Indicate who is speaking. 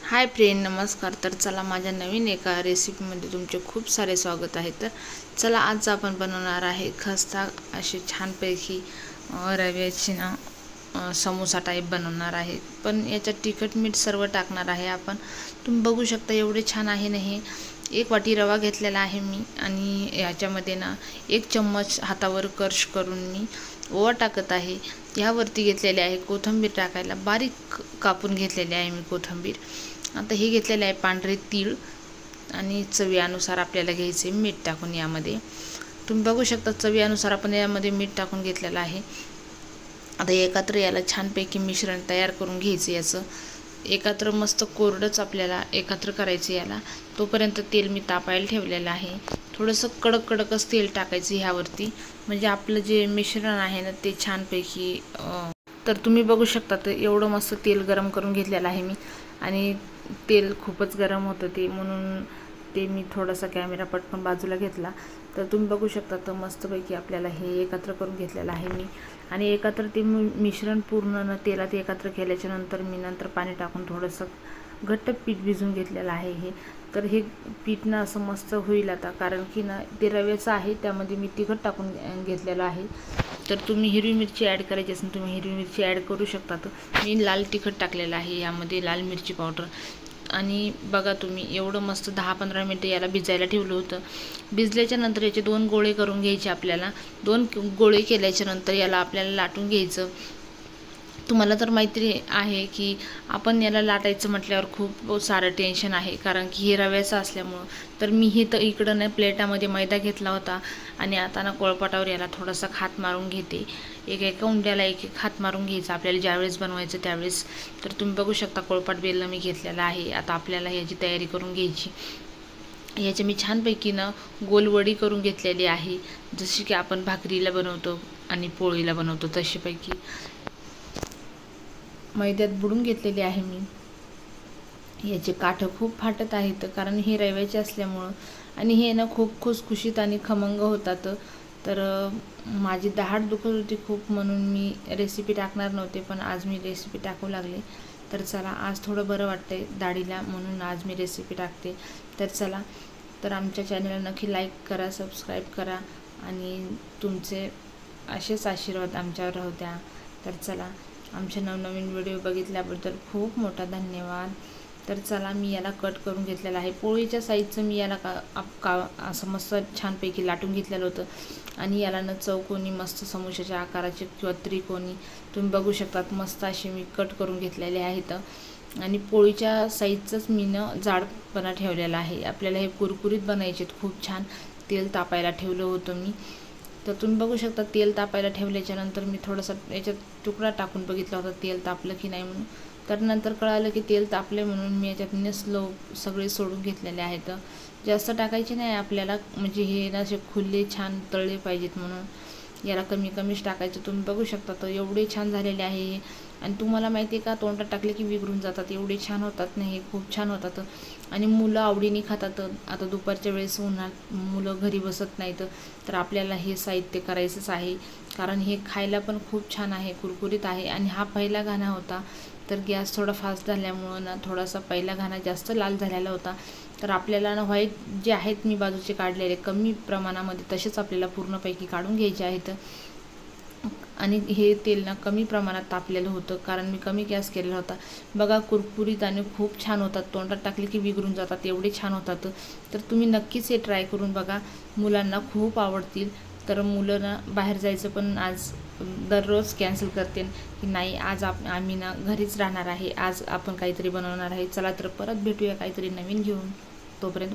Speaker 1: Hi friend, नमस्कार. तर चला, माझ्या नवीन एका रेसिपीमध्ये तुमचे खूप सारे स्वागत आहे. तर चला, आज आपण बनवणार आहे खस्ता अशी छानपैकी रव्याची समोसा टाईप बनवणार आहे. पण याच्यात तिखट मीठ सर्व टाकणार आहे आपण. तुम्ही बघू शकता एवढे छान आहे ना हे. 1 वाटी रवा घेतलेला आहे मी आणि याच्यामध्ये एक चम्मच हातावर कर्श करून मी ओवा टाकत आहे. ह्यावरती घेतलेले आहे कोथिंबीर टाकायला, बारीक कापून घेतलेली आहे मी कोथिंबीर. आता हे घेतलेले आहे पांढरे तीळ आणि चवीनुसार आपल्याला घ्यायचे मीठ टाकून. यामध्ये तुम्ही बघू शकता चवीनुसार आपण यामध्ये मीठ टाकून घेतलेलं आहे. आता एकत्र याला छानपैकी मिश्रण तयार करून घ्यायचं. याचं एकत्र मस्त कोरडंच आपल्याला एकत्र करायचं याला. तोपर्यंत तेल मी तापायला ठेवलेलं आहे. थोडंसं कडकच तेल टाकायचं ह्यावरती, म्हणजे आपलं जे मिश्रण आहे ना ते छानपैकी तर तुम्ही बघू शकता तर एवढं मस्त तेल गरम करून घेतलेलं आहे मी. आणि तेल खूपच गरम होतं ते, म्हणून ते मी थोडासा कॅमेरा पटकन बाजूला घेतला. तर तुम्ही बघू शकता तर मस्तपैकी आपल्याला हे एकत्र करून घेतलेलं आहे मी. आणि एकत्र ते मिश्रण पूर्ण तेलात एकत्र केल्याच्या नंतर मी पाणी टाकून थोडंसं घट्ट पीठ भिजवून घेतलेलं आहे हे. तर हे पीठ असं मस्त होईल आता, कारण की ते रव्याचं आहे, त्यामध्ये मी तिखट टाकून घेतलेलं आहे. तर तुम्ही हिरवी मिरची ॲड करायची असेल तुम्ही हिरवी मिरची ॲड करू शकता. तर मी लाल तिखट टाकलेलं आहे यामध्ये, लाल मिरची पावडर. आणि बघा तुम्ही एवढं मस्त 10-15 मिनटं याला भिजायला ठेवलं होतं. भिजल्याच्या नंतर याचे 2 गोळे करून घ्यायचे आपल्याला. 2 गोळे केल्याच्या नंतर याला आपल्याला लाटून घ्यायचं. तुम्हाला तर माहिती आहे की आपण याला लाटायचं म्हटल्यावर खूप सारं टेन्शन आहे, कारण की हे रव्याचं असल्यामुळं. तर मी हे तर इकडं प्लेटामध्ये मैदा घेतला होता आणि आता कोळपाटावर याला थोडासा हात मारून घेते. एका उंड्याला एक हात मारून घ्यायचा आपल्याला ज्यावेळेस बनवायचं त्यावेळेस. तर तुम्ही बघू शकता कोळपाट बेलनं मी घेतलेला आहे. आता आपल्याला याची तयारी करून घ्यायची. याची मी छानपैकी गोलवडी करून घेतलेली आहे, जशी की आपण भाकरीला बनवतो आणि पोळीला बनवतो तशीपैकी मैद्यात बुडून घेतलेली आहे मी. याचे काठं खूप फाटत आहेत, कारण हे रव्याचे असल्यामुळं. आणि हे खूप खुसखुशीत आणि खमंग होतात. तर माझी दाढ दुखत होती खूप, म्हणून मी रेसिपी टाकणार नव्हते, पण आज मी रेसिपी टाकू लागले. तर चला, आज थोडं बरं वाटतंय दाढीला, म्हणून आज मी रेसिपी टाकते. तर चला, तर आमच्या चॅनलला नक्की लाईक करा, सबस्क्राईब करा आणि तुमचे असेच आशीर्वाद आमच्यावर राहू द्या. तर चला, आमचे नवनवीन व्हिडिओ बघितल्याबद्दल खूप मोठा धन्यवाद. तर चला, मी याला कट करून घेतलेला आहे. पोळीच्या साईजचं मी याला असं मस्त छानपैकी लाटून घेतलेलं होतं. आणि याला चौकोनी मस्त समोशाच्या आकाराचे किंवा त्रिकोणी तुम्ही बघू शकतात मस्त असे मी कट करून घेतलेले आहेत. आणि पोळीच्या साईजचंच मी जाडपणा ठेवलेला आहे. आपल्याला हे कुरकुरीत बनायचे खूप छान. तेल तापायला ठेवलं होतं मी. तर तुम्ही बघू शकता तेल तापायला ठेवल्याच्या नंतर मी थोडासा याच्यात तुकडा टाकून बघितला होता तेल तापलं की नाही म्हणून. तर नंतर कळालं की तेल तापले, म्हणून मी याच्यात स्लो सगळे सोडून घेतलेले आहेत. जास्त टाकायचे नाही आपल्याला, म्हणजे हे असे खुले छान तळले पाहिजेत, म्हणून याला कमीच टाकायचं. तुम्ही बघू शकता तर एवढे छान झालेले आहे हे. आणि तुम्हाला माहिती आहे का, तोंडात टाकले की विघरून जातात, एवढे छान होतात ना हे, खूप छान होतात. आणि मुलं आवडीने खातात. आता दुपारच्या वेळेस उन्हात मुलं घरी बसत नाहीत, तर आपल्याला हे साहित्य करायचंच आहे, कारण हे खायला पण खूप छान आहे, कुरकुरीत आहे. आणि हा पहिला घाणा होता, तर गॅस थोडा फास्ट झाल्यामुळं थोडासा पहिला घाणा जास्त लाल झालेला होता. तर आपल्याला व्हाईट जे आहेत मी बाजूचे काढलेले कमी प्रमाणामध्ये, तसेच आपल्याला पूर्णपैकी काढून घ्यायचे आहेत. आणि हे तेल कमी प्रमाणात तापलेलं होतं, कारण मी कमी गॅस केलेला होता. बघा, कुरकुरीत आणि खूप छान होतात. तोंडात टाकले की विघरून जातात, एवढे छान होतात. तर तुम्ही नक्कीच हे ट्राय करून बघा, मुलांना खूप आवडतील. तर मुलं बाहेर जायचं पण आज दररोज कॅन्सल करते की नाही, आज आम्ही घरीच राहणार आहे, आज आपण काहीतरी बनवणार आहे. चला, तर परत भेटूया काहीतरी नवीन घेऊन. तोपर्यंत